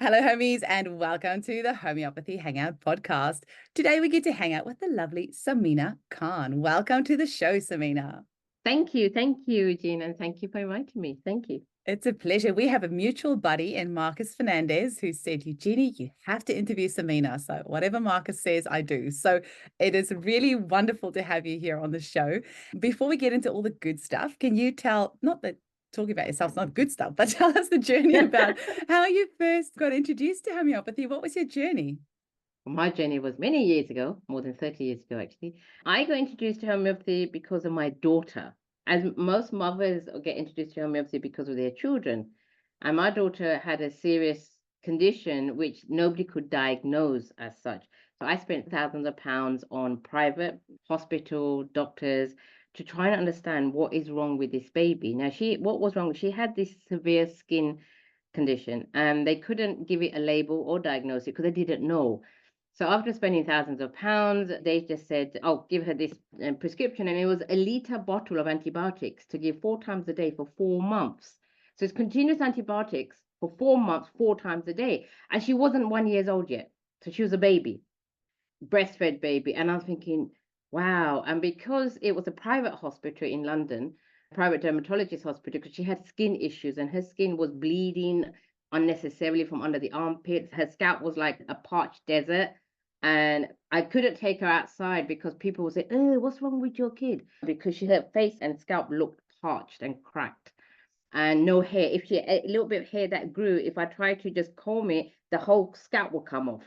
Hello, homies, and welcome to the Homeopathy Hangout podcast. Today, we get to hang out with the lovely Sameena Khan. Welcome to the show, Sameena. Thank you, Eugene, and thank you for inviting me. Thank you. It's a pleasure. We have a mutual buddy in Marcus Fernandez who said, Eugenie, you have to interview Sameena. So whatever Marcus says, I do. So it is really wonderful to have you here on the show. Before we get into all the good stuff, can you tell, not that talking about yourself is not good stuff, but tell us the journey about how you first got introduced to homeopathy. What was your journey? My journey was many years ago, more than 30 years ago, actually. I got introduced to homeopathy because of my daughter. As most mothers get introduced to homeopathy because of their children. And my daughter had a serious condition which nobody could diagnose as such. So I spent thousands of pounds on private hospital doctors to try and understand what is wrong with this baby. Now, what was wrong? She had this severe skin condition and they couldn't give it a label or diagnose it because they didn't know. So after spending thousands of pounds, they just said, oh, give her this prescription. And it was a liter bottle of antibiotics to give 4 times a day for 4 months. So it's continuous antibiotics for 4 months, 4 times a day. And she wasn't 1 year old yet. So she was a baby, breastfed baby. And I was thinking, wow. And because it was a private hospital in London, private dermatologist hospital, because she had skin issues and her skin was bleeding unnecessarily from under the armpits. Her scalp was like a parched desert. And I couldn't take her outside because people would say, oh, what's wrong with your kid? Because her face and scalp looked parched and cracked and no hair. If she a little bit of hair that grew, if I tried to just comb it, the whole scalp would come off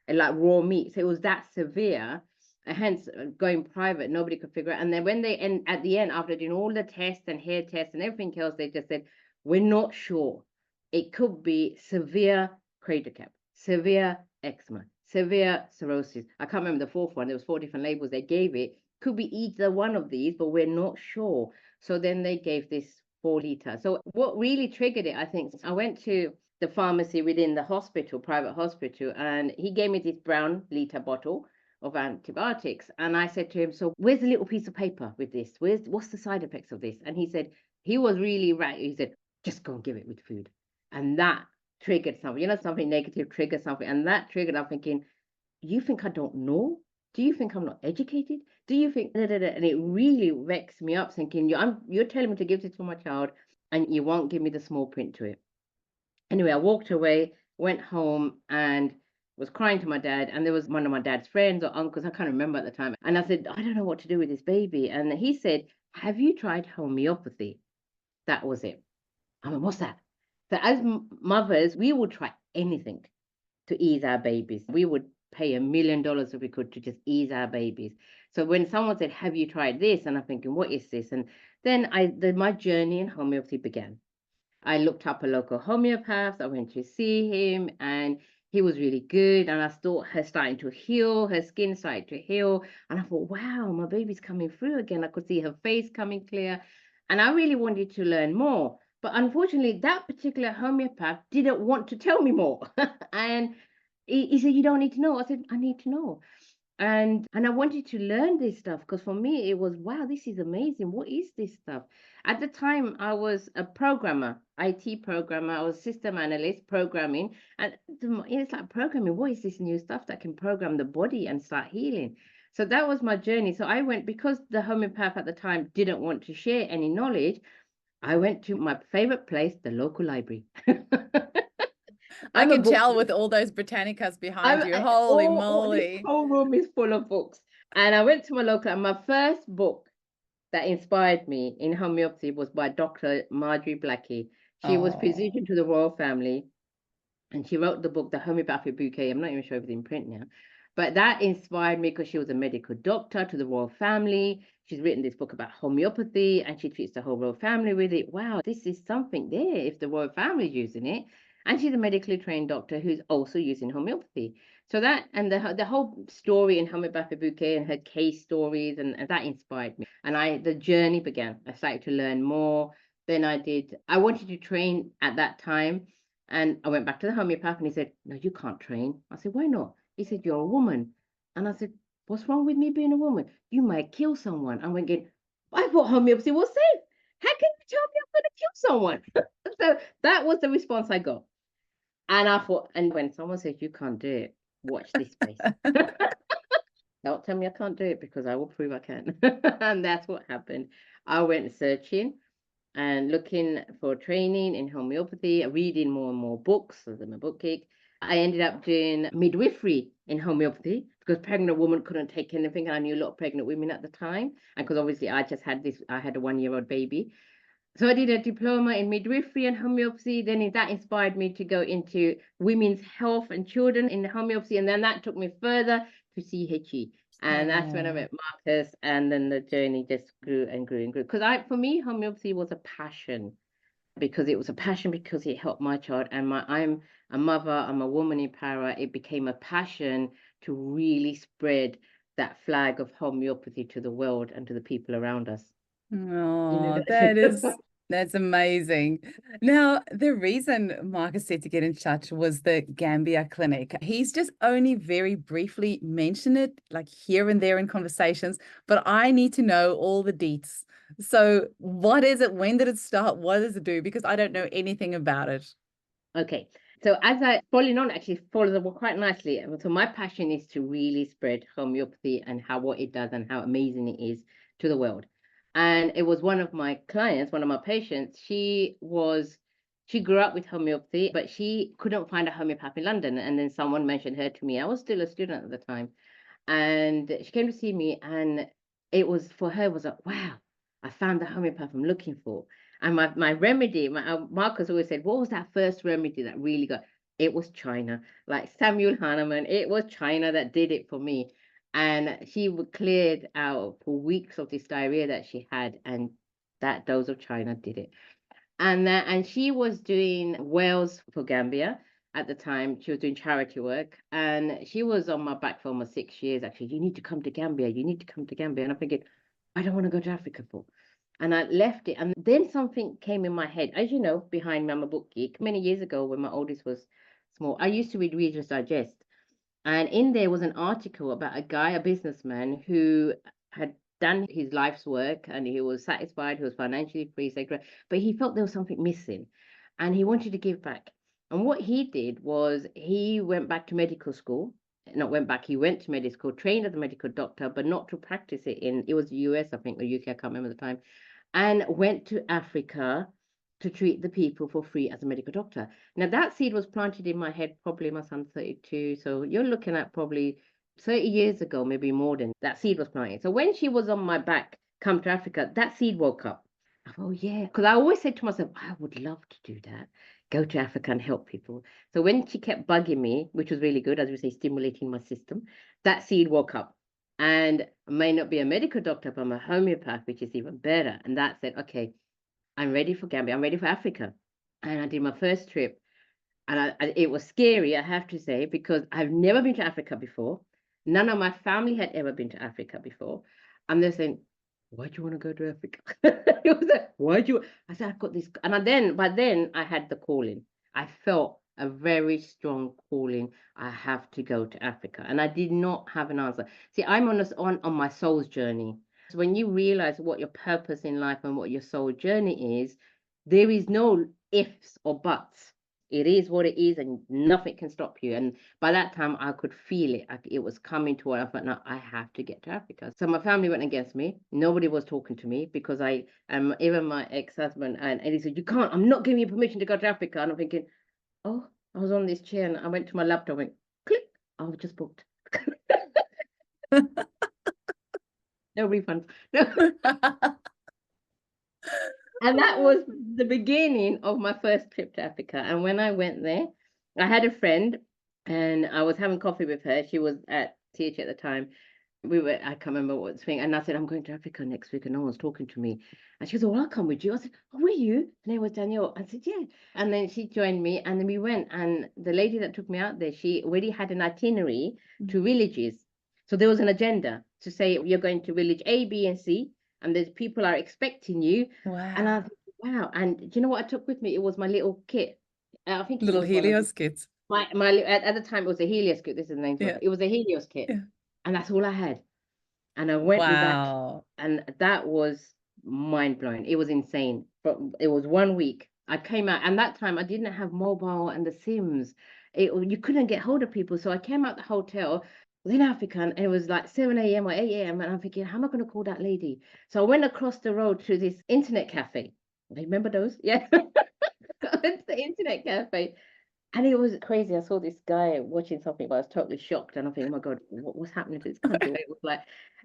and like raw meat. So it was that severe. And hence going private, nobody could figure it. And then when they end at the end, after doing all the tests and hair tests and everything else, they just said, we're not sure. It could be severe crater cap, severe eczema, severe cirrhosis. I can't remember the fourth one. There was 4 different labels they gave it. Could be either one of these, but we're not sure. So then they gave this 4 liter. So what really triggered it, I think, I went to the pharmacy within the hospital, private hospital, and he gave me this brown liter bottle of antibiotics. And I said to him, so where's the little piece of paper with this? What's the side effects of this? And he said, he was really right. He said, just go and give it with food. And that triggered something, something negative triggers something. And that triggered, I'm thinking, you think I don't know? Do you think I'm not educated? Do you think, and it really vexed me up thinking, you're telling me to give this to my child and you won't give me the small print to it. Anyway, I walked away, went home and was crying to my dad. And there was one of my dad's friends or uncles, I can't remember at the time. And I said, I don't know what to do with this baby. And he said, have you tried homeopathy? That was it. I mean, what's that? So as mothers, we would try anything to ease our babies. We would pay $1 million if we could to just ease our babies. So when someone said, have you tried this? And I'm thinking, what is this? And then my journey in homeopathy began. I looked up a local homeopath. I went to see him and he was really good. And I thought her starting to heal, her skin started to heal. And I thought, wow, my baby's coming through again. I could see her face coming clear. And I really wanted to learn more. But unfortunately, that particular homeopath didn't want to tell me more. And he said, you don't need to know. I said, I need to know. And I wanted to learn this stuff because for me, it was, wow, this is amazing. What is this stuff? At the time, I was a programmer, IT programmer. I was system analyst programming. And it's like programming. What is this new stuff that can program the body and start healing? So that was my journey. So I went, because the homeopath at the time didn't want to share any knowledge, I went to my favorite place, the local library. I can tell with all those Britannicas behind you. Holy moly. This whole room is full of books. And I went to my local, and my first book that inspired me in homeopathy was by Dr. Marjorie Blackie. She was physician to the royal family, and she wrote the book, The Homeopathic Bouquet. I'm not even sure if it's in print now. But that inspired me because she was a medical doctor to the royal family. She's written this book about homeopathy, and she treats the whole royal family with it. Wow, this is something there if the royal family is using it. And she's a medically trained doctor who's also using homeopathy. So that, and the whole story in Homeopathic Bouquet and her case stories, and that inspired me. And the journey began. I started to learn more. Then I wanted to train at that time. And I went back to the homeopath and he said, no, you can't train. I said, why not? He said, you're a woman. And I said, what's wrong with me being a woman? You might kill someone. I went, I thought homeopathy was safe. How can you tell me I'm going to kill someone? So that was the response I got. And I thought, and when someone says you can't do it, watch this space. Don't tell me I can't do it, because I will prove I can. And that's what happened. I went searching and looking for training in homeopathy, reading more and more books, as I'm a book geek. I ended up doing midwifery in homeopathy because pregnant woman couldn't take anything. And I knew a lot of pregnant women at the time. And because obviously I had a 1-year-old baby. So I did a diploma in midwifery and homeopathy. Then that inspired me to go into women's health and children in homeopathy. And then that took me further to CHE. And that's when I Oh. met Marcus. And then the journey just grew and grew and grew. Because for me, homeopathy was a passion. Because it was a passion, because it helped my child. And I'm a mother, I'm a woman in power. It became a passion to really spread that flag of homeopathy to the world and to the people around us. Oh, that's amazing. Now, the reason Marcus said to get in touch was the Gambia clinic. He's just only very briefly mentioned it, like here and there in conversations, but I need to know all the deets. So, what is it? When did it start? What does it do? Because I don't know anything about it. Okay. So as I following on actually follows up quite nicely. So my passion is to really spread homeopathy and what it does and how amazing it is to the world. And it was one of my clients, one of my patients. She grew up with homeopathy, but she couldn't find a homeopath in London. And then someone mentioned her to me. I was still a student at the time. And she came to see me, and it was for her was like, wow, I found the homeopath I'm looking for. And my remedy, Marcus always said, what was that first remedy that really got? It was China, like Samuel Hahnemann. It was China that did it for me. And she cleared out for weeks of this diarrhea that she had, and that dose of China did it. And she was doing Wales for Gambia at the time. She was doing charity work, and she was on my back for almost 6 years. Actually, you need to come to Gambia. You need to come to Gambia. And I'm thinking, I don't want to go to Africa for. And I left it. And then something came in my head. As you know, behind me, I'm a book geek. Many years ago, when my oldest was small, I used to read Reader's Digest. And in there was an article about a guy, a businessman, who had done his life's work and he was satisfied, he was financially free, etc. But he felt there was something missing and he wanted to give back. And what he did was he went back to medical school. Not went back, he went to medical school, trained as a medical doctor, but not to practice it was the US, I think, or UK, I can't remember the time, and went to Africa to treat the people for free as a medical doctor. Now, that seed was planted in my head, probably my son's 32. So you're looking at probably 30 years ago, maybe more than that seed was planted. So when she was on my back, come to Africa, that seed woke up. I thought, oh, yeah. Because I always said to myself, I would love to do that. Go to Africa and help people. So when she kept bugging me, which was really good, as we say, stimulating my system, that seed woke up. And I may not be a medical doctor, but I'm a homeopath, which is even better. And that said, okay, I'm ready for Gambia. I'm ready for Africa. And I did my first trip. And it was scary, I have to say, because I've never been to Africa before. None of my family had ever been to Africa before. And they're saying, why do you want to go to Africa? It was like, why do you? I said, I've got this. And by then I had the calling. I felt a very strong calling. I have to go to Africa. And I did not have an answer. See, I'm on my soul's journey. So when you realize what your purpose in life and what your soul journey is, there is no ifs or buts. It is what it is, and nothing can stop you. And by that time, I could feel it. It was coming to what I thought, no, I have to get to Africa. So my family went against me. Nobody was talking to me because even my ex-husband, and he said, you can't, I'm not giving you permission to go to Africa. And I'm thinking, oh, I was on this chair and I went to my laptop and went, click, I was just booked. No refunds. No. And that was the beginning of my first trip to Africa. And when I went there, I had a friend and I was having coffee with her. She was at TH at the time. I can't remember what thing. And I said, I'm going to Africa next week and no one's talking to me. And she goes, oh, I'll come with you. I said, oh, were you? Her name was Danielle. I said, yeah. And then she joined me and then we went. And the lady that took me out there, she already had an itinerary to villages. So there was an agenda to say, you're going to village A, B, and C. And there's people are expecting you. And I Wow. thought, wow. And do you know what I took with me? It was my little kit. I think it Little was one of Helios kits. at the time it was a Helios kit. This is the name for it. Yeah. It was a Helios kit. Yeah. And that's all I had. And I went with that kit, Wow. and that was mind blowing. It was insane. But it was 1 week. I came out, and that time I didn't have mobile and the Sims. You couldn't get hold of people. So I came out the hotel was in Africa, and it was like 7 a.m. or 8 a.m. And I'm thinking, how am I going to call that lady? So I went across the road to this internet cafe. Remember those? Yeah. It's the internet cafe. And it was crazy. I saw this guy watching something, but I was totally shocked. And I'm thinking, oh my God, what's happening to this country? It was like,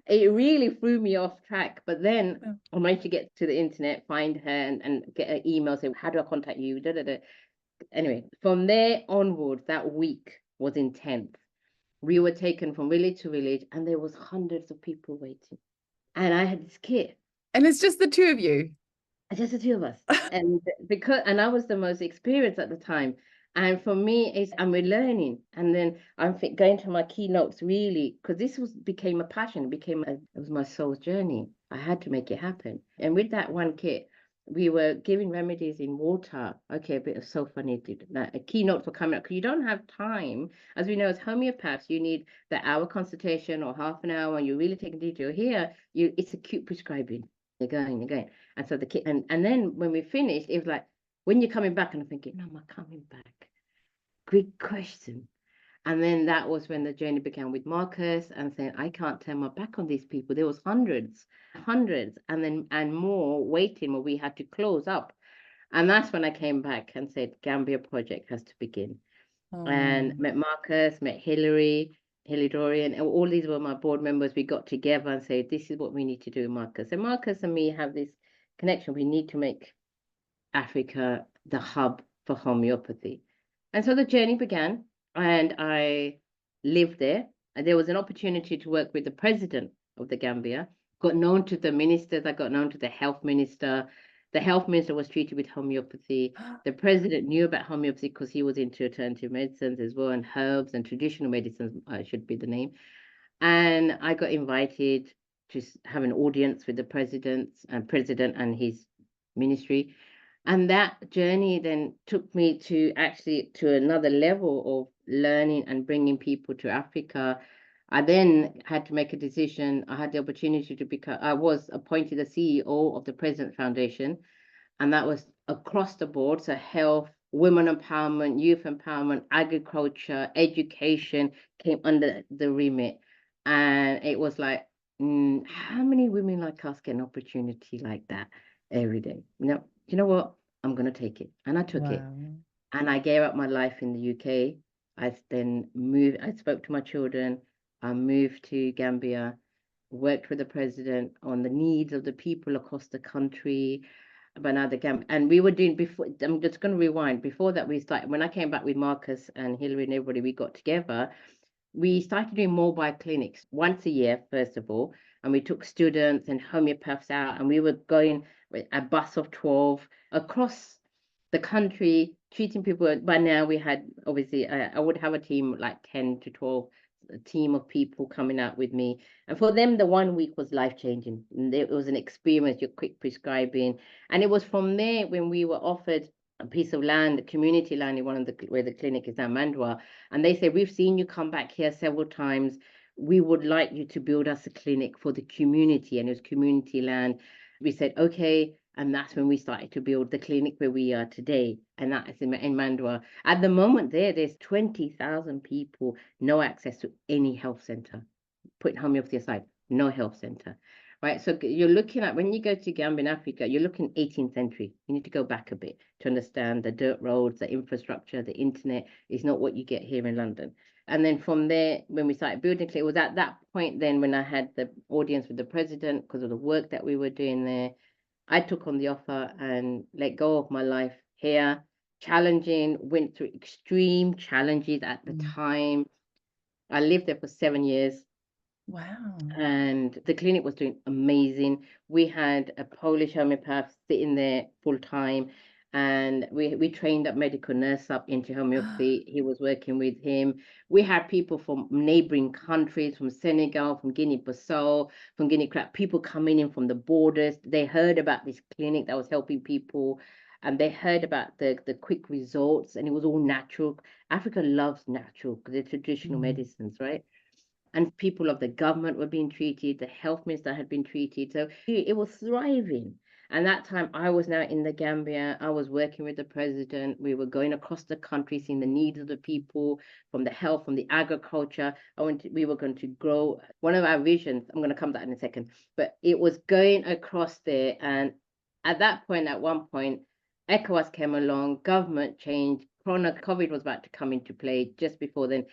it really threw me off track. But then I managed to get to the internet, find her, and get an email saying, how do I contact you? Da, da, da. Anyway, from there onwards, that week was intense. We were taken from village to village, and there was hundreds of people waiting. And I had this kit. And it's just the two of you. Just the two of us. And I was the most experienced at the time. And for me, we're learning. And then I'm going to my keynotes really, because this became a passion. It was my soul's journey. I had to make it happen. And with that one kit, we were giving remedies in water. Okay, a bit of so funny. A keynotes were coming up because you don't have time. As we know, as homeopaths, you need the hour consultation or half an hour, and you're really taking detail. Here, it's acute prescribing. You're going. And so the kid, and then when we finished, it was like, when you're coming back, and I'm thinking, no, am I coming back? Good question. And then that was when the journey began with Marcus and saying, I can't turn my back on these people. There was hundreds, and more waiting where we had to close up. And that's when I came back and said, Gambia project has to begin. And met Marcus, met Hilly Dorian, and all these were my board members. We got together and said, this is what we need to do, Marcus. And Marcus and me have this connection. We need to make Africa the hub for homeopathy. And so the journey began, and I lived there. And there was an opportunity to work with the president of the Gambia. Got known to the ministers, I got known to the health minister. The health minister was treated with homeopathy. The president knew about homeopathy because he was into alternative medicines as well, and herbs and traditional medicines, should be the name. And I got invited to have an audience with the president and his ministry. And that journey then took me to another level of learning and bringing people to Africa. I then had to make a decision. I had the opportunity I was appointed the CEO of the President Foundation, and that was across the board. So health, women empowerment, youth empowerment, agriculture, education came under the remit. And it was like, how many women like us get an opportunity like that every day? You know what? I'm going to take it. And I took it. And I gave up my life in the UK. I then moved, I spoke to my children. I moved to Gambia, worked with the president on the needs of the people across the country. But now and we were doing before, I'm just going to rewind. Before that, we started, when I came back with Marcus and Hillary and everybody, we got together. We started doing mobile clinics once a year, first of all, and we took students and homeopaths out, and we were going with a bus of 12 across the country, treating people. By now, we had, obviously, I would have a team like 10 to 12, a team of people coming out with me. And for them, the 1 week was life-changing. It was an experience, you're quick prescribing. And it was from there when we were offered a piece of land, community land, in where the clinic is now, Mandwa. And they said, we've seen you come back here several times. We would like you to build us a clinic for the community. And it was community land. We said, okay. And that's when we started to build the clinic where we are today. And that is in Mandwa. At the moment there's 20,000 people, no access to any health center. Putting homeopathy aside, no health center. Right, so you're looking at, when you go to Gambia in Africa, you're looking 18th century. You need to go back a bit to understand the dirt roads, the infrastructure, the internet is not what you get here in London. And then from there, when we started building, it was at that point then when I had the audience with the president, because of the work that we were doing there, I took on the offer and let go of my life here. Challenging, went through extreme challenges at the time. I lived there for 7 years. Wow. And the clinic was doing amazing. We had a Polish homeopath sitting there full time, and we trained a medical nurse up into homeopathy. He was working with him. We had people from neighboring countries, from Senegal, from Guinea-Bissau, from Guinea-Bissau, people coming in from the borders. They heard about this clinic that was helping people, and they heard about the quick results, and it was all natural. Africa loves natural because they're traditional medicines, right? And people of the government were being treated, the health minister had been treated. So it was thriving. And that time I was now in the Gambia. I was working with the president. We were going across the country, seeing the needs of the people, from the health, from the agriculture. We were going to grow. One of our visions, I'm going to come to that in a second, but it was going across there. And at that point, at one point, ECOWAS came along, government changed, COVID was about to come into play just before then.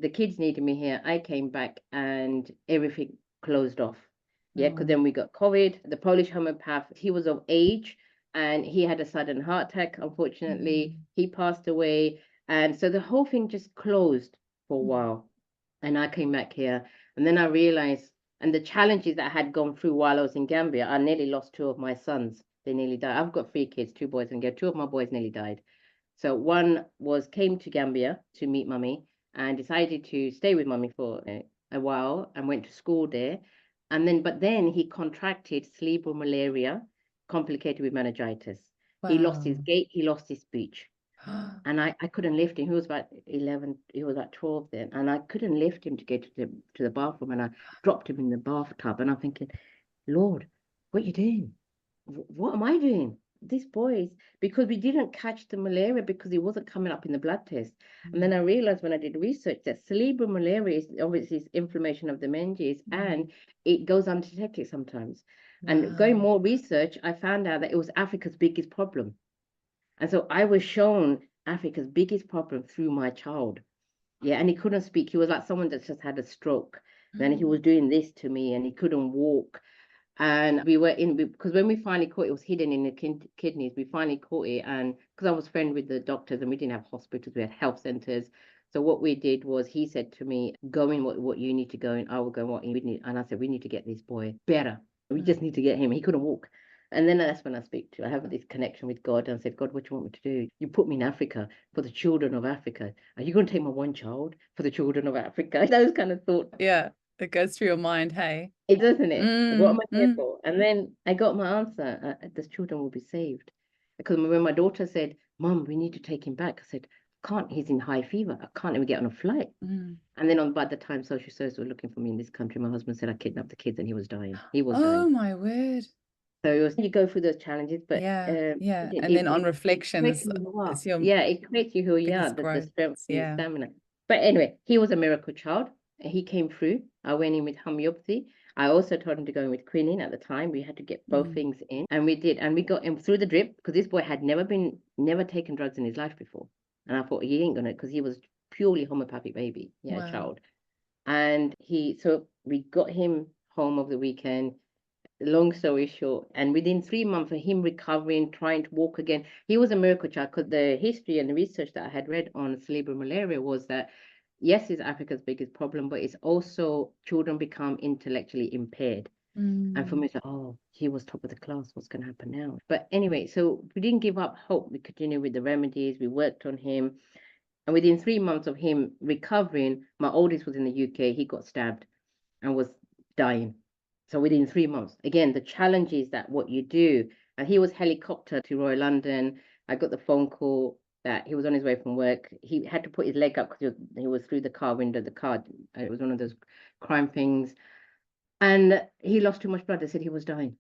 The kids needed me here. I came back and everything closed off. Yeah, because then we got COVID. The Polish homeopath, he was of age and he had a sudden heart attack. Unfortunately, he passed away. And so the whole thing just closed for a while. And I came back here. And then I realized, and the challenges that I had gone through while I was in Gambia, I nearly lost two of my sons. They nearly died. I've got three kids, two boys and girls. Two of my boys nearly died. So one came to Gambia to meet mummy and decided to stay with mummy for a while and went to school there. But then he contracted cerebral malaria, complicated with meningitis. He lost his gait, he lost his speech. And I couldn't lift him. He was about 11, he was about 12 then. And I couldn't lift him to get to the bathroom. And I dropped him in the bathtub. And I'm thinking, Lord, what are you doing? What am I doing? These boys, because we didn't catch the malaria because it wasn't coming up in the blood test. And then I realized when I did research that cerebral malaria is obviously inflammation of the meninges and it goes undetected sometimes. And going more research, I found out that it was Africa's biggest problem. And so I was shown Africa's biggest problem through my child. Yeah, and he couldn't speak. He was like someone that just had a stroke. Then he was doing this to me and he couldn't walk. And we were in, because when we finally caught it, it was hidden in the kidneys. We finally caught it. And because I was friend with the doctors and we didn't have hospitals, we had health centers. So what we did was he said to me, go in what you need to go in. I will go in what you need. And I said, we need to get this boy better. We just need to get him. He couldn't walk. And then that's when I have this connection with God and I said, God, what do you want me to do? You put me in Africa for the children of Africa. Are you going to take my one child for the children of Africa? Those kind of thoughts. Yeah, it goes through your mind, hey? It doesn't it? What am I here for? And then I got my answer. The children will be saved. Because when my daughter said, Mom, we need to take him back, I said, can't. He's in high fever. I can't even get on a flight. And then by the time social services were looking for me in this country, my husband said I kidnapped the kids and he was dying. He was dying. Oh my word. So you go through those challenges, but yeah. And then it, on reflections, it's your it creates you who you are, biggest the growth. strength and the stamina. But anyway, he was a miracle child. He came through. I went in with homeopathy. I also told him to go in with quinine at the time. We had to get both things in, and we did. And we got him through the drip because this boy had never taken drugs in his life before. And I thought he ain't gonna, because he was purely homeopathic baby, child. And so we got him home over the weekend. Long story short, and within 3 months of him recovering, trying to walk again, he was a miracle child because the history and the research that I had read on cerebral malaria was that, yes, it's Africa's biggest problem, but it's also children become intellectually impaired. And for me, it's like, oh, he was top of the class. What's going to happen now? But anyway, so we didn't give up hope. We continued with the remedies. We worked on him. And within 3 months of him recovering, my oldest was in the UK. He got stabbed and was dying. So within 3 months, again, the challenge is that what you do. And he was helicoptered to Royal London. I got the phone call that he was on his way from work. He had to put his leg up because he was through the car window. The car, it was one of those crime things. And he lost too much blood. They said he was dying.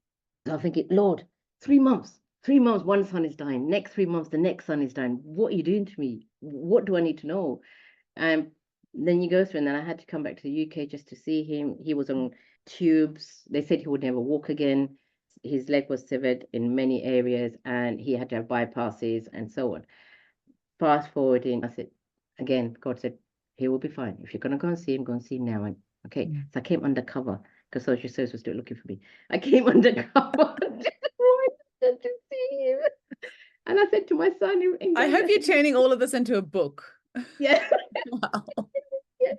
So I'm thinking, Lord, 3 months. 3 months, one son is dying. Next 3 months, the next son is dying. What are you doing to me? What do I need to know? And then you go through, and then I had to come back to the UK just to see him. He was on tubes. They said he would never walk again. His leg was severed in many areas, and he had to have bypasses and so on. Fast forwarding, I said, again, God said, he will be fine. If you're going to go and see him now. And okay, so I came undercover because social services were still looking for me. I came undercover to see him. And I said to my son, I hope you're turning all of this into a book. Yeah. Wow. Yeah.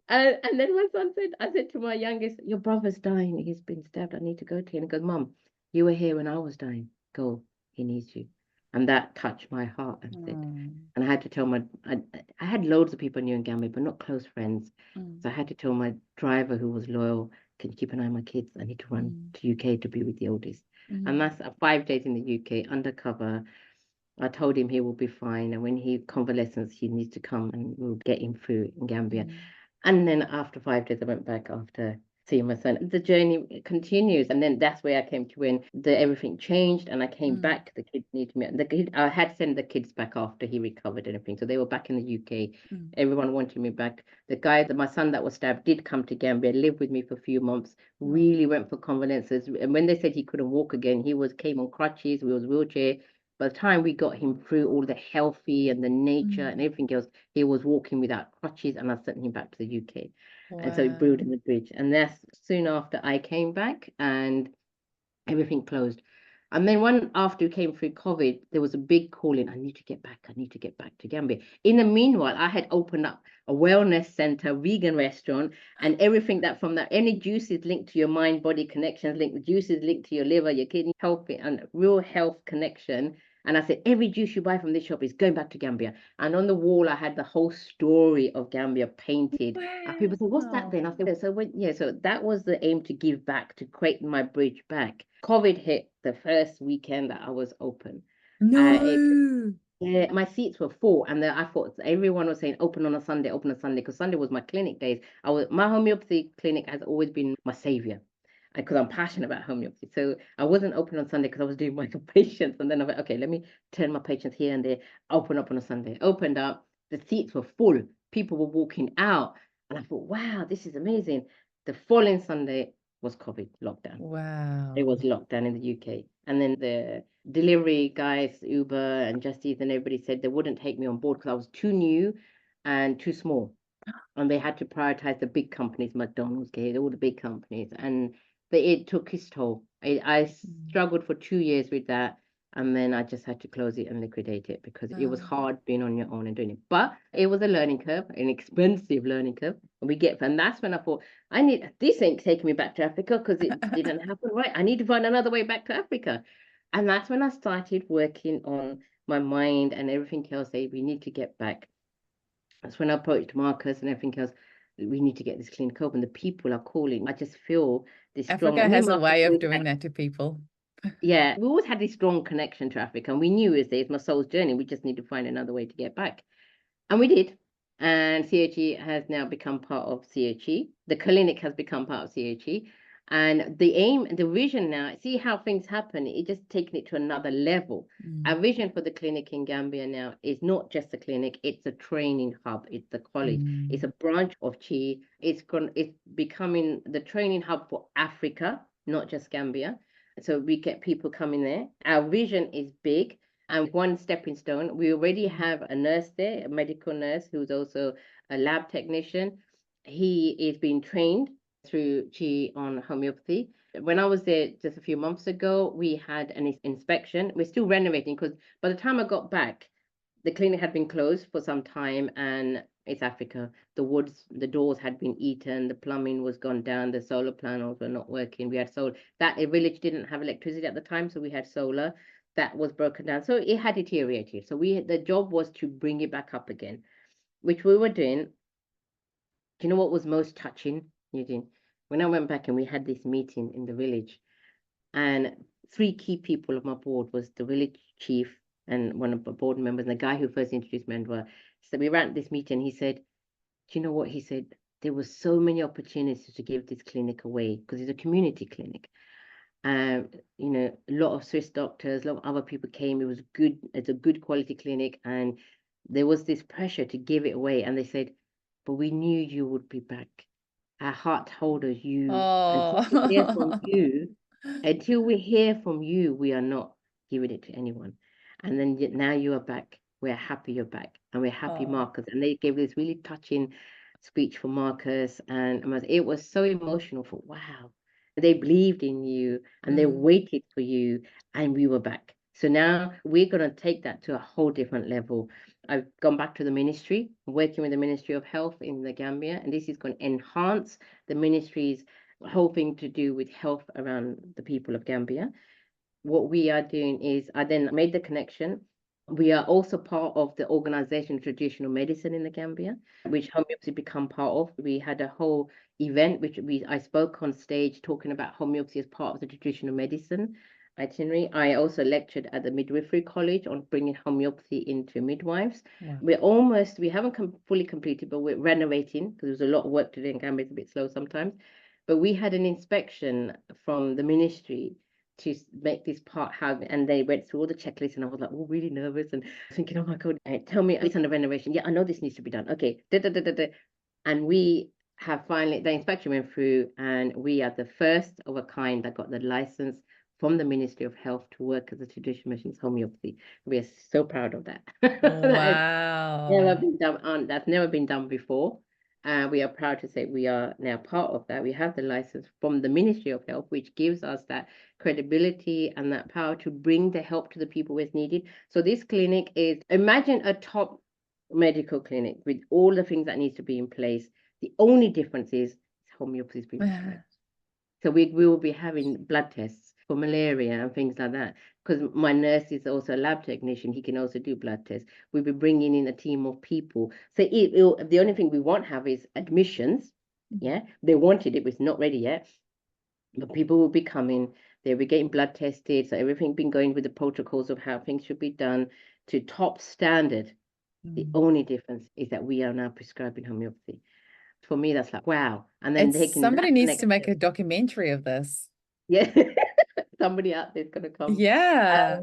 And then my son said, I said to my youngest, your brother's dying. He's been stabbed. I need to go to him. He goes, Mum, you were here when I was dying. Go, he needs you. And that touched my heart. And I had to tell I had loads of people I knew in Gambia, but not close friends. So I had to tell my driver who was loyal, can you keep an eye on my kids? I need to run to UK to be with the oldest. And that's 5 days in the UK, undercover. I told him he will be fine. And when he convalescents, he needs to come and we'll get him through in Gambia. And then after 5 days, I went back after seamless, and the journey continues. And then that's where I came to when everything changed, and I came Mm, back. The kids needed me. The kid, I had sent the kids back after he recovered and everything, so they were back in the UK. mm. Everyone wanted me back. The guy, my son that was stabbed, did come to Gambia, lived with me for a few months. Oh, Really went for convalescences, and when they said he couldn't walk again, he came on crutches. He was wheelchair. By the time we got him through all the healthy and the nature mm. and everything else, he was walking without crutches, and I sent him back to the UK. And so it brewed Wow. in the bridge. And that's soon after I came back and everything closed. And then one after we came through COVID, there was a big calling. I need to get back. I need to get back to Gambia. In the meanwhile, I had opened up a wellness center, vegan restaurant, and everything that from that any juices linked to your mind body connections, linked juices linked to your liver, your kidney, health and real health connection. And I said, every juice you buy from this shop is going back to Gambia. And on the wall, I had the whole story of Gambia painted. And people said, what's that Wow. then? I said, so when, yeah, so that was the aim, to give back, to create my bridge back. COVID hit the first weekend that I was open. It No. Yeah, my seats were full, and I thought everyone was saying open on Sunday, because Sunday was my clinic days. My homeopathy clinic has always been my savior, because I'm passionate about homeopathy. So I wasn't open on Sunday because I was doing my patients, and then I went, okay, let me turn my patients here and there. Open up on a Sunday. Opened up, the seats were full. People were walking out, and I thought, wow, this is amazing. The following Sunday was COVID lockdown. It Wow. was locked down in the UK. And then the delivery guys, Uber and Just Eat, and everybody said they wouldn't take me on board because I was too new and too small. And they had to prioritize the big companies, McDonald's, all the big companies. And it took its toll. I Mm. struggled for 2 years with that. And then I just had to close it and liquidate it because it was Oh. hard being on your own and doing it. But it was a learning curve, an expensive learning curve. And that's when I thought, this ain't taking me back to Africa because it didn't happen right. I need to find another way back to Africa. And that's when I started working on my mind and everything else. We need to get back. That's when I approached Marcus and everything else. We need to get this clinic open. The people are calling. I just feel this strong. Africa And me and has a Marcus way of always doing had, that to people. yeah, we always had this strong connection to Africa. And we knew it's my soul's journey. We just need to find another way to get back. And we did. And CHE has now become part of CHE. The clinic has become part of CHE. And the aim, the vision now, see how things happen, it just taking it to another level. Mm, Our vision for the clinic in Gambia now is not just a clinic, it's a training hub, it's a college, it's mm, a branch of Chi. It's becoming the training hub for Africa, not just Gambia. So we get people coming there. Our vision is big, and one stepping stone. We already mm. have a nurse there, a medical nurse who's also a lab technician. He is being trained through Chi on homeopathy. When I was there just a few months ago, we had an inspection. We're still renovating because by the time I got back, the clinic had been closed for some time, and it's Africa. The doors had been eaten, the plumbing was gone down, the solar panels were not working. We had solar. That village didn't have electricity at the time, so we had solar that was broken down. So it had deteriorated. So the job was to bring it back up again, which we were doing. Do you know what was most touching, Eugene? When I went back and we had this meeting in the village, and three key people of my board was the village chief and one of the board members and the guy who first introduced me. So we ran this meeting. He said, "Do you know what?" He said, "There were so many opportunities to give this clinic away because it's a community clinic. A lot of Swiss doctors, a lot of other people came. It was good. It's a good quality clinic, and there was this pressure to give it away. And they said, but we knew you would be back. Our heart told us you until we hear from Oh. you, we are not giving it to anyone. And then now you are back. We're happy you're back, and we're happy Oh. Marcus." And they gave this really touching speech for Marcus, and it was so emotional. For wow, they believed in you and they Mm, waited for you, and we were back. So now we're going to take that to a whole different level. I've gone back to the ministry, working with the Ministry of Health in the Gambia, and this is going to enhance the ministry's whole thing to do with health around the people of Gambia. What we are doing is I then made the connection. We are also part of the organization of traditional medicine in the Gambia, which homeopathy become part of. We had a whole event which I spoke on stage talking about homeopathy as part of the traditional medicine itinerary. I also lectured at the midwifery college on bringing homeopathy into midwives. wow. We haven't fully completed, but we're renovating because there's a lot of work to do in Gambia. It's a bit slow sometimes, but we had an inspection from the ministry to make this part have, and they went through all the checklists, and I was like, oh, really nervous and thinking, oh my God, tell me it's under renovation. Yeah, I know this needs to be done. Okay, and we have finally, the inspection went through, and we are the first of a kind that got the license from the Ministry of Health to work as a traditional medicine homeopathy. We are so proud of that. Never Wow. been done. That's never been done before. We are proud to say we are now part of that. We have the license from the Ministry of Health, which gives us that credibility and that power to bring the help to the people where it's needed. So this clinic is, imagine a top medical clinic with all the things that needs to be in place. The only difference is homeopathy is being prescribed. So we will be having blood tests for malaria and things like that. Because my nurse is also a lab technician, he can also do blood tests. We'll be bringing in a team of people. So the only thing we won't have is admissions. Yeah, they wanted it, but it's not ready yet. But people will be coming, they'll be getting blood tested. So everything been going with the protocols of how things should be done to top standard. The only difference is that we are now prescribing homeopathy. For me, that's like, wow. And then It's taking somebody that needs next to make step. a documentary of this. Yeah, somebody out there's going to come. Yeah.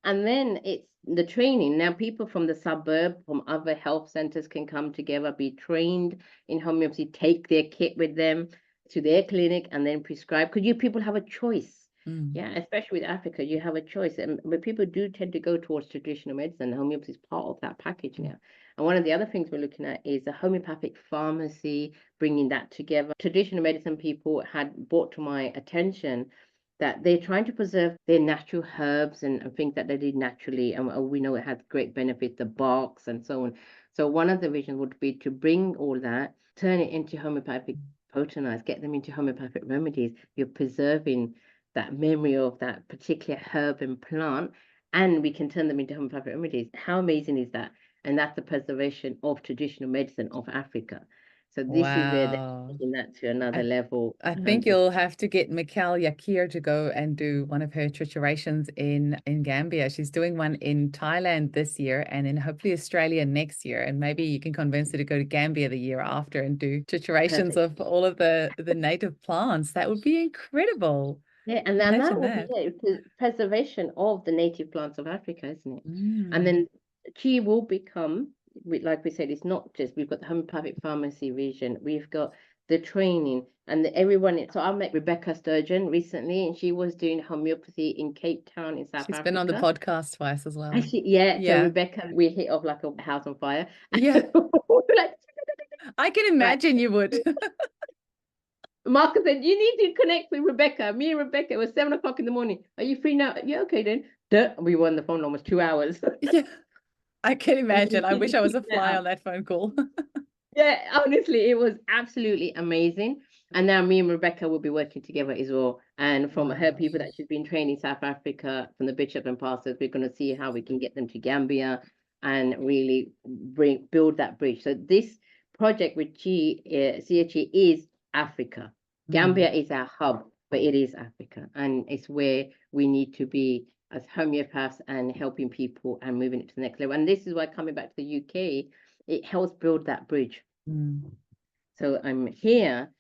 And then it's the training. Now, people from the suburb, from other health centers can come together, be trained in homeopathy, take their kit with them to their clinic and then prescribe. Because you people have a choice. Yeah, especially with Africa, you have a choice. And but people do tend to go towards traditional medicine. Homeopathy is part of that package now. And one of the other things we're looking at is a homeopathic pharmacy, bringing that together. Traditional medicine people had brought to my attention that they're trying to preserve their natural herbs and things that they did naturally. And we know it has great benefit, the barks and so on. So one of the visions would be to bring all that, turn it into homeopathic potenize, get them into homeopathic remedies. You're preserving that memory of that particular herb and plant, and we can turn them into homeopathic remedies. How amazing is that? And that's the preservation of traditional medicine of Africa. So this is where they're Wow. taking that to another I level. I think you'll have to get Mikhail Yakir to go and do one of her triturations in Gambia. She's doing one in Thailand this year and in hopefully Australia next year. And maybe you can convince her to go to Gambia the year after and do triturations Perfect. of all of the native plants. That would be incredible. Yeah, and then that Imagine will be that. it. It's preservation of the native plants of Africa, isn't it? And Mm. then chi will become, like we said, it's not just we've got the homeopathic pharmacy vision, we've got the training and everyone. So I met Rebecca Sturgeon recently, and she was doing homeopathy in Cape Town in South She's been on the Africa. podcast twice as well. Actually, yeah. So Yeah. Rebecca, we hit off like a house on fire. Yeah. We're like, I can right. imagine you would. Marcus said, you need to connect with Rebecca. Me and Rebecca, it was 7 o'clock in the morning. Are you free now? Yeah, okay then. Duh. We were on the phone almost 2 hours. Yeah. I can And imagine. we I wish I couldn't was keep a that fly up. on that phone call. Yeah, honestly, it was absolutely amazing. And now me and Rebecca will be working together as well. And from her Wow. people that she's been training in South Africa, from the bishop and pastors, we're going to see how we can get them to Gambia and really build that bridge. So this project with CHE is Africa. Gambia is our hub, but it is Africa. And it's where we need to be as homeopaths and helping people and moving it to the next level. And this is why coming back to the UK, it helps build that bridge. Mm. So I'm here,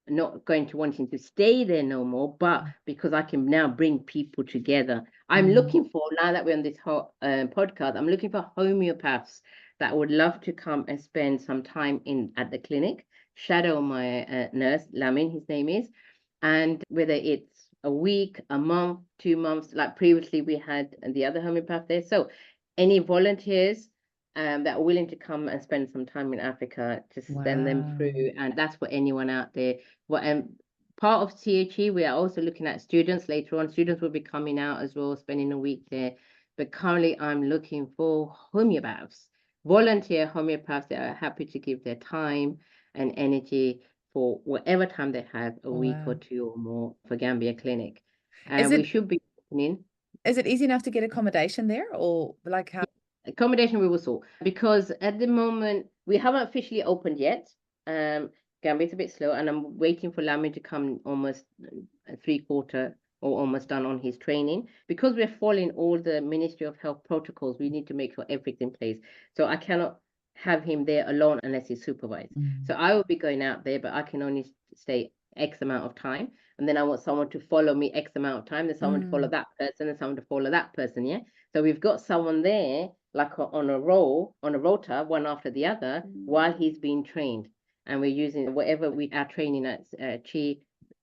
not going to wanting to stay there no more, but because I can now bring people together. I'm looking for, now that we're on this whole podcast, I'm looking for homeopaths that would love to come and spend some time at the clinic, shadow my nurse, Lamin, his name is, and whether it's a week, a month, 2 months, like previously we had the other homeopath there. So any volunteers that are willing to come and spend some time in Africa to send them Wow. through. And that's for anyone out there. Well, part of CHE, we are also looking at students later on. Students will be coming out as well, spending a week there. But currently, I'm looking for homeopaths, volunteer homeopaths that are happy to give their time and energy for whatever time they have, a week or Wow. two or more for Gambia Clinic. Is We it should be opening. is it easy enough to get accommodation there or like how? Accommodation we will sort because at the moment we haven't officially opened yet. Gambia's a bit slow, and I'm waiting for Lamy to come almost 3/4 or almost done on his training because we're following all the Ministry of Health protocols. We need to make sure everything's in place. So I cannot have him there alone unless he's supervised. So I will be going out there, but I can only stay X amount of time, and then I want someone to follow me X amount of time, then someone to follow Mm. that person, and someone to follow that person. Yeah. So we've got someone there, like on a roll, on a rota, one after the other, while he's being trained. And we're using whatever we are training at Chi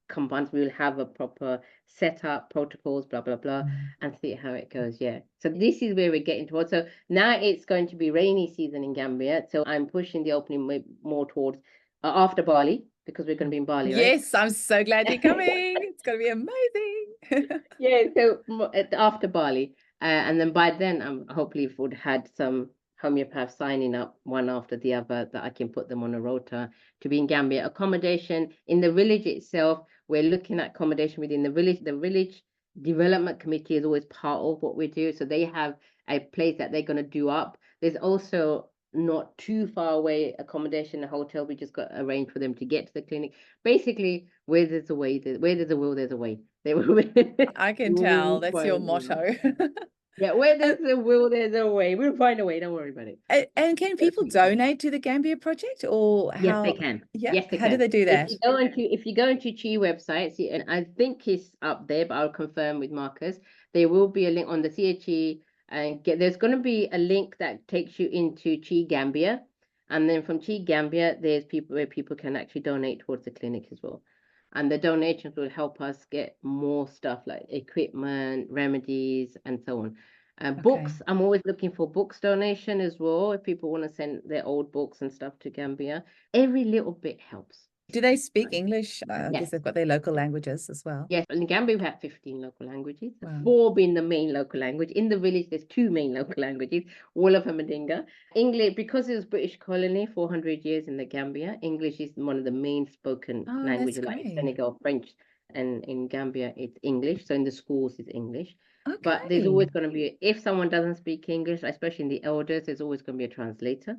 combines, we will have a proper setup, protocols, blah, blah, blah, Mm. and see how it goes. Yeah. So this is where we're getting towards. So now it's going to be rainy season in Gambia. So I'm pushing the opening more towards after Bali, because we're going to be in Bali, right? Yes, I'm so glad you're coming. It's going to be amazing. Yeah, so after Bali, and then by then, hopefully would had some homeopaths signing up one after the other that I can put them on a rota to be in Gambia. Accommodation in the village itself, we're looking at accommodation within the village. The village development committee is always part of what we do, so they have a place that they're going to do up. There's also not too far away accommodation, a hotel. We just got to arrange for them to get to the clinic. Basically, where there's a way, where there's a will, there's a way. They will. I can We tell will that's your find a way. motto. Yeah, where And, there's a will, there's a way. We'll find a way. Don't worry about it. and can people donate to the Gambia project or Yes, they how? can. Yeah, Yes, they how do can. they do that? If you go into Chi website, see, and I think it's up there, but I'll confirm with Marcus. There will be a link on the CHE, and there's going to be a link that takes you into Chi Gambia, and then from Chi Gambia, there's people where people can actually donate towards the clinic as well, and the donations will help us get more stuff like equipment, remedies, and so on. Okay. Books, I'm always looking for books donation as well. If people want to send their old books and stuff to Gambia, every little bit helps. Do they speak Right. English? I guess Yes. they've got their local languages as well. Yes, in Gambia we have 15 local languages, Wow. four being the main local language. In the village, there's two main local languages, all of them are Dinka. English, because it was British colony, 400 years in the Gambia, English is one of the main spoken Oh, that's languages, like in great. Senegal, French, and in Gambia, it's English. So in the schools, it's English. But there's Okay. always going to be, if someone doesn't speak English, especially in the elders, there's always going to be a translator.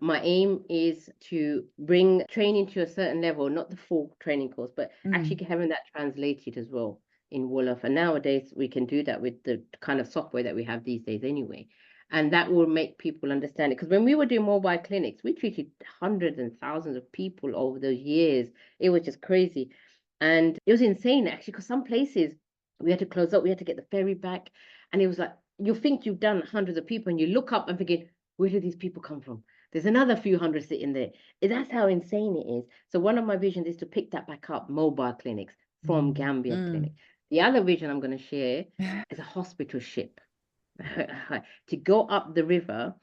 My aim is to bring training to a certain level, not the full training course, but Mm. actually having that translated as well in Wolof. And nowadays we can do that with the kind of software that we have these days anyway. And that will make people understand it. Because when we were doing mobile clinics, we treated hundreds and thousands of people over those years. It was just crazy. And it was insane actually, because some places we had to close up, we had to get the ferry back. And it was like, you think you've done hundreds of people and you look up and thinking, where do these people come from? There's another few hundred sitting there. That's how insane it is. So one of my visions is to pick that back up, mobile clinics from Mm. Gambia Mm. clinic. The other vision I'm going to share is a hospital ship to go up the river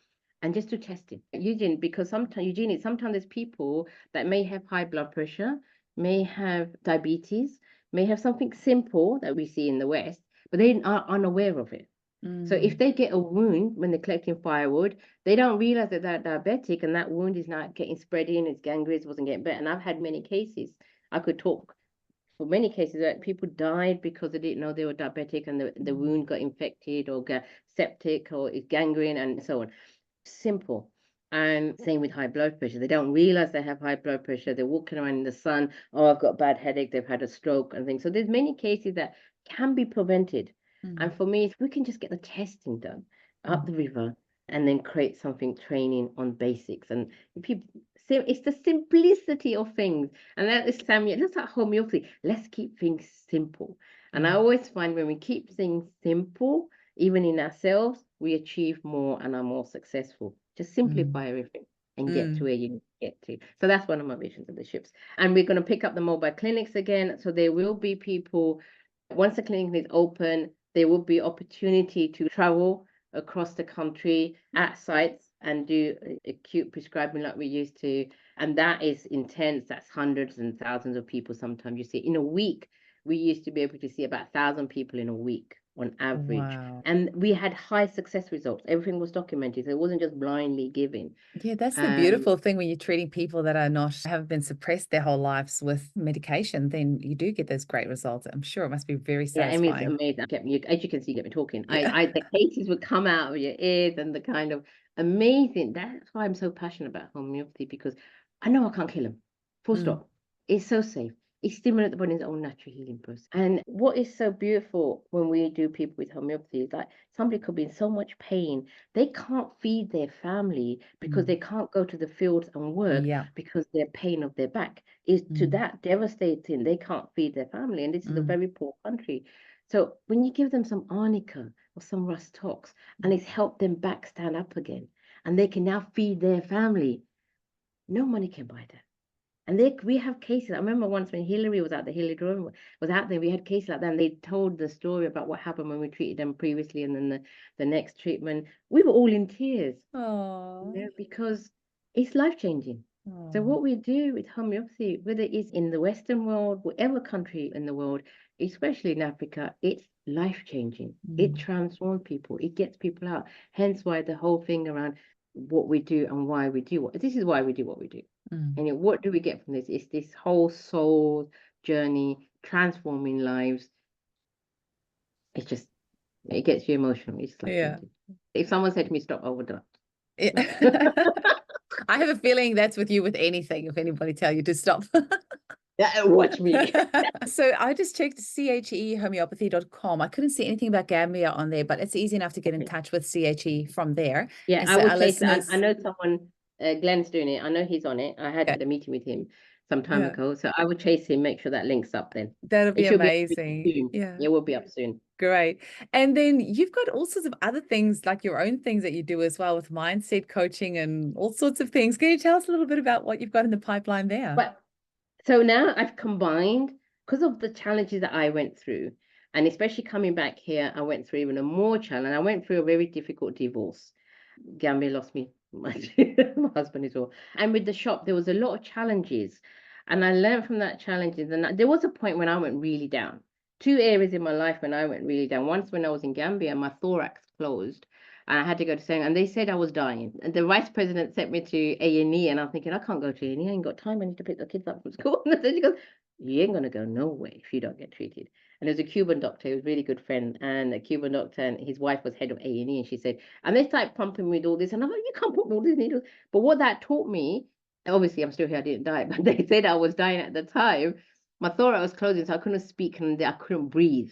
and just to test it. Eugene, because sometimes there's people that may have high blood pressure, may have diabetes, may have something simple that we see in the West, but they are unaware of it. So if Mm. they get a wound when they're collecting firewood, they don't realize that they're diabetic and that wound is not getting spreading, it's gangrene, wasn't getting better. And I've had many cases. I could talk for many cases that people died because they didn't know they were diabetic and the Mm. wound got infected or got septic or it's gangrene and so on. Simple. And same with high blood pressure. They don't realize they have high blood pressure. They're walking around in the sun. Oh, I've got a bad headache. They've had a stroke and things. So there's many cases that can be prevented. And Mm. for me, if we can just get the testing done up Mm. the river and then create something training on basics and people, it's the simplicity of things. And that is Samuel. That's like homeopathy. Let's keep things simple. And I Mm. always find when we keep things simple, even in ourselves, we achieve more and are more successful. Just Mm. simplify everything and get to Mm. where you need to get to. So that's one of my visions of the ships. And we're going to pick up the mobile clinics again. So there will be people, once the clinic is open, there will be opportunity to travel across the country at sites and do acute prescribing like we used to. And that is intense. That's hundreds and thousands of people sometimes you see. In a week, we used to be able to see about 1,000 people in a week on average. Wow. And we had high success results. Everything was documented. So it wasn't just blindly giving. Yeah, that's the Um, beautiful thing when you're treating people that are not have been suppressed their whole lives with medication, then you do get those great results. I'm sure it must be very yeah, I mean, it's satisfying. amazing. As you can see, get me talking. Yeah. The cases would come out of your ears and the kind of amazing. That's why I'm so passionate about homeopathy because I know I can't kill them. Full Mm. stop. It's so safe. It stimulates the body's own natural healing process. And what is so beautiful when we do people with homeopathy is like somebody could be in so much pain, they can't feed their family because they can't go to the fields and work Yeah. because their pain of their back is to that devastating. They can't feed their family. And this is a very poor country. So when you give them some arnica or some rust tox and it's helped them back stand up again and they can now feed their family, no money can buy that. And we have cases. I remember once when Hillary was out there, Hillary Clinton was out there, we had cases like that, and they told the story about what happened when we treated them previously, and then the next treatment. We were all in tears, Oh. because it's life changing. So Oh. what we do with homeopathy, whether it's in the Western world, whatever country in the world, especially in Africa, it's life changing. It transforms people. It gets people out. Hence why the whole thing around what we do and why we do what this is why we do what we do. And what do we get from this? It's this whole soul journey, transforming lives. It's just, it gets you emotional. It's life Yeah. changing. If someone said to me, stop, I would do Yeah. I have a feeling that's with you with anything, if anybody tell you to stop. Yeah, watch me. So I just checked chehomeopathy.com. I couldn't see anything about Gambia on there, but it's easy enough to get in touch with CHE from there. Yeah, And I so will our chase it. I listeners, know someone, Glenn's doing it. I know he's on it. I yeah, had a meeting with him some time yeah, ago. So I will chase him, make sure that links up then. that'll It be should be up amazing. soon. Yeah. Yeah, we'll be up soon. Great. And then you've got all sorts of other things, like your own things that you do as well with mindset coaching and all sorts of things. Can you tell us a little bit about what you've got in the pipeline there? But so now I've combined, because of the challenges that I went through, and especially coming back here, I went through even a more challenge. I went through a very difficult divorce. Gambia lost me, my husband as well. And with the shop, there was a lot of challenges. And I learned from that challenges. And there was a point when I went really down. Two areas in my life when I went really down. Once when I was in Gambia, my thorax closed. And I had to go to saying, and they said I was dying. And the vice president sent me to A&E, and I'm thinking, I can't go to A&E. I ain't got time. I need to pick the kids up from school. And then she goes, you ain't gonna go nowhere if you don't get treated. And there was a Cuban doctor, he was a really good friend, and a Cuban doctor, and his wife was head of A&E, and she said, and they started pumping me with all this, and I'm like, you can't put me all these needles. But what that taught me, obviously I'm still here, I didn't die, but they said I was dying at the time. My thorax was closing, so I couldn't speak and I couldn't breathe.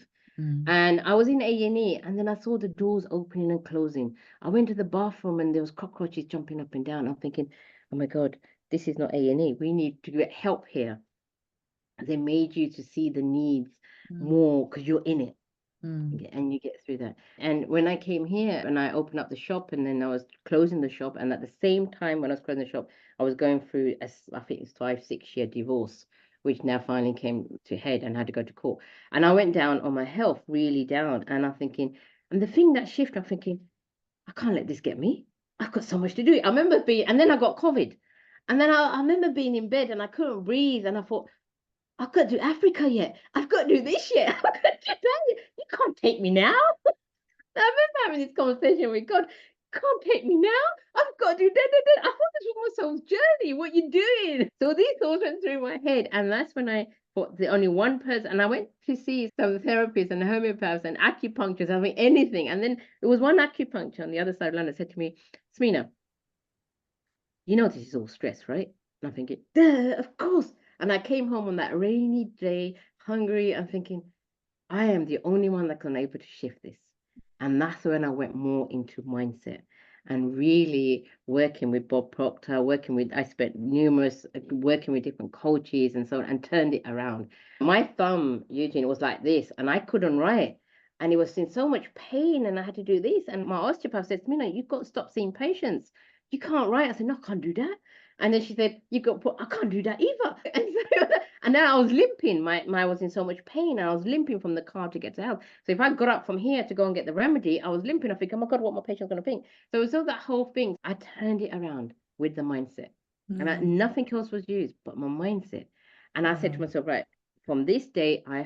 And I was in A&E, and then I saw the doors opening and closing. I went to the bathroom, and there was cockroaches jumping up and down. I'm thinking, oh my God, this is not A&E. We need to get help here. They made you to see the needs more because you're in it. And you get through that. And when I came here and I opened up the shop, and then I was closing the shop, and at the same time when I was closing the shop, I was going through I think it's 5-6 year divorce, which now finally came to head and had to go to court. And I went down on my health, really down. And I'm thinking, and the thing that shifted, I'm thinking, I can't let this get me. I've got so much to do. I remember being, and then I got COVID. And then I remember being in bed and I couldn't breathe. And I thought, I've got to do Africa yet. I've got to do this yet. I've got to do that yet. You can't take me now. I remember having this conversation with God. Can't take me now. I've got to do that. I thought this was my soul's journey. What you doing? So these thoughts went through my head, and that's when I thought the only one person. And I went to see some therapists and homeopaths and acupuncturists. I mean anything. And then there was one acupuncture on the other side of London said to me, Sameena, you know this is all stress, right? And I'm thinking, duh, of course. And I came home on that rainy day, hungry, and thinking, I am the only one that can able to shift this. And that's when I went more into mindset and really working with Bob Proctor, I spent numerous, working with different coaches and so on, and turned it around. My thumb, Eugene, was like this, and I couldn't write. And it was in so much pain, and I had to do this. And my osteopath said, Mina, you've got to stop seeing patients. You can't write. I said, no, I can't do that. And then she said, you got to put, I can't do that either. And then I was limping. My was in so much pain, and I was limping from the car to get to health. So if I got up from here to go and get the remedy, I was limping. I think, oh my God, what my patient's going to think. So it was all that whole thing. I turned it around with the mindset. And nothing else was used but my mindset. And I said to myself, right, from this day, I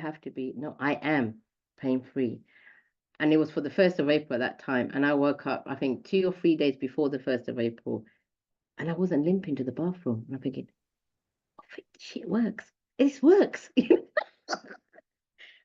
am pain free. And it was for the 1st of April at that time. And I woke up, I think 2 or 3 days before the 1st of April, and I wasn't limping to the bathroom. And I'm thinking, oh, shit works. This works.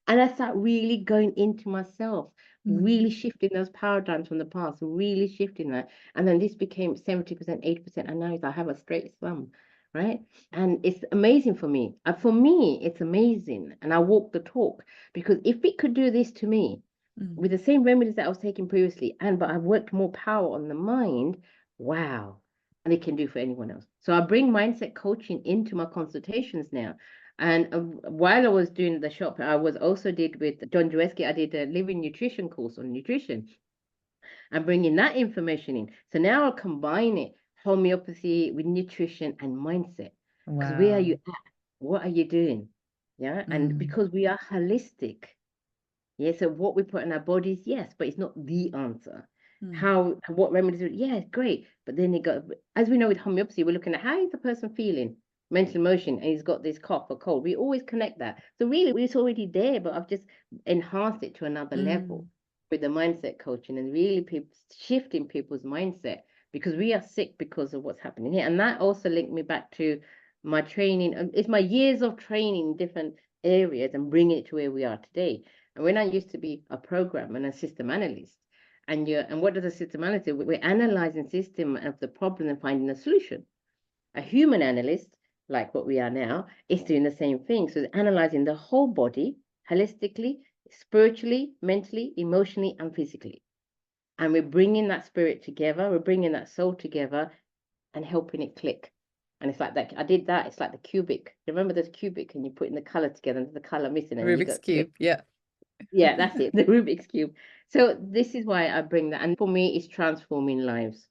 And I start really going into myself, really shifting those paradigms from the past, really shifting that. And then this became 70%, 80%. And now I have a straight thumb. right? And it's amazing for me. For me, it's amazing. And I walk the talk because if it could do this to me Mm. with the same remedies that I was taking previously, but I've worked more power on the mind, wow. And it can do for anyone else. So I bring mindset coaching into my consultations now. And while I was doing the shop, I was also did with John Dweski, I did a living nutrition course on nutrition. I'm bringing that information in. So now I'll combine it, homeopathy with nutrition and mindset. Because where are you Wow. at? What are you doing? Yeah. And Mm. because we are holistic. Yeah. So what we put in our bodies, yes, but it's not the answer. Mm. What remedies, yeah, great. But then it got, as we know with homeopathy, we're looking at how is the person feeling, mental emotion, and he's got this cough or cold. We always connect that. So really, it's already there, but I've just enhanced it to another level Mm. with the mindset coaching and really people shifting people's mindset because we are sick because of what's happening here. And that also linked me back to my training. It's my years of training in different areas and bringing it to where we are today. And when I used to be a programmer and a system analyst, and what does a system analyst do? We're analyzing system of the problem and finding a solution. A human analyst, like what we are now, is doing the same thing. So analyzing the whole body holistically, spiritually, mentally, emotionally, and physically. And we're bringing that spirit together, we're bringing that soul together and helping it click. And it's like that. I did that. It's like the cubic. You remember there's cubic and you put in the color together and there's the color missing and you Rubik's got click. Cube. Yeah. Yeah, that's it. The Rubik's Cube. So this is why I bring that. And for me, it's transforming lives.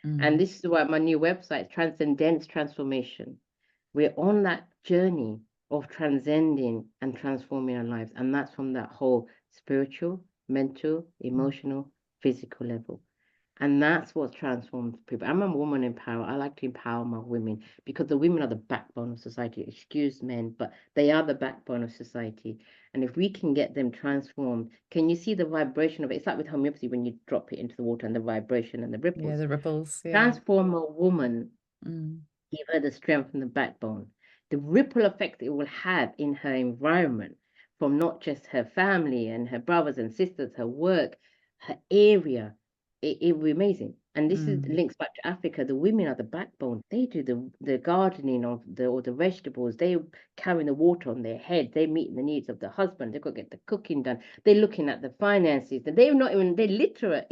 And Mm. this is why my new website, Transcendence Transformation. We're on that journey of transcending and transforming our lives. And that's from that whole spiritual, mental, Mm. emotional, physical level. And that's what transforms people. I'm a woman in power. I like to empower my women because the women are the backbone of society. Excuse men, but they are the backbone of society. And if we can get them transformed, can you see the vibration of it? It's like with homeopathy when you drop it into the water and the vibration and the Yeah, ripples. the ripples. Yeah. Transform a woman, Mm. give her the strength and the backbone. The ripple effect it will have in her environment from not just her family and her brothers and sisters, her work, her area, it will be amazing. And this is Mm. links back to Africa. The women are the backbone. They do the gardening of the vegetables. They carrying the water on their head. They meeting the needs of the husband. They've got to get the cooking done. They're looking at the finances. They're not even they're illiterate,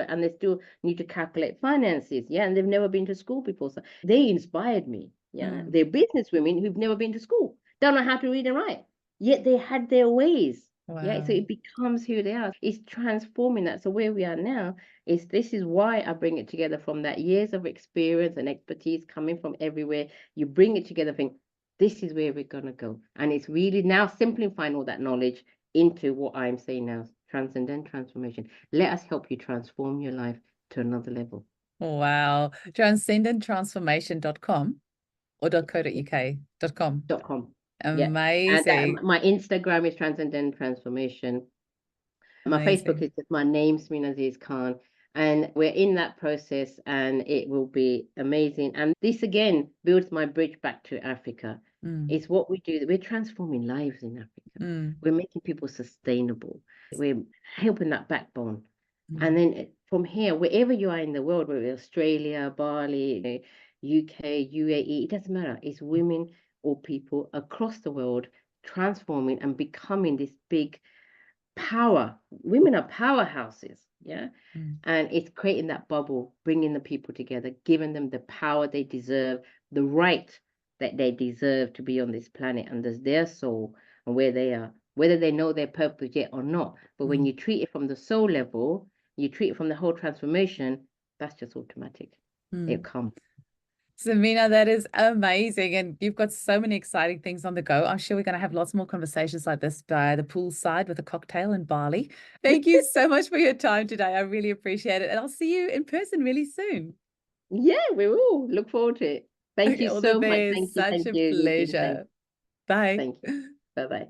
and they still need to calculate finances. Yeah, and they've never been to school before. So they inspired me. Yeah, Mm. they're business women who've never been to school, don't know how to read and write, yet they had their ways. Yeah, so Wow. it becomes who they are. It's transforming that. So where we are now this is why I bring it together from that years of experience and expertise coming from everywhere. You bring it together, think this is where we're gonna go, and it's really now simplifying all that knowledge into what I'm saying now: transcendent transformation. Let us help you transform your life to another level. Wow. Transcendenttransformation.com or .co.uk.com. .com. Yeah, and Amazing. my Instagram is transcendent transformation. My Facebook Amazing. is just my name, Sameena Aziz Khan. And we're in that process and it will be amazing. And this again builds my bridge back to Africa. Mm. It's what we do. We're transforming lives in Africa. Mm. We're making people sustainable. We're helping that backbone. And Mm. then from here, wherever you are in the world, whether it's Australia, Bali, UK, UAE, it doesn't matter. It's women or people across the world transforming and becoming this big power. Women are powerhouses, yeah. Mm. And it's creating that bubble, bringing the people together, giving them the power they deserve, the right that they deserve to be on this planet under their soul and where they are, whether they know their purpose yet or not. But when Mm. you treat it from the soul level, you treat it from the whole transformation, that's just automatic. It'll Mm. come. Sameena, that is amazing. And you've got so many exciting things on the go. I'm sure we're going to have lots more conversations like this by the poolside with a cocktail in Bali. Thank you so much for your time today. I really appreciate it. And I'll see you in person really soon. Yeah, we will look forward to it. Thank Okay, you all the so much. best. Such Thank a you, Nikki. Thank, pleasure. Bye. thank you. Bye bye.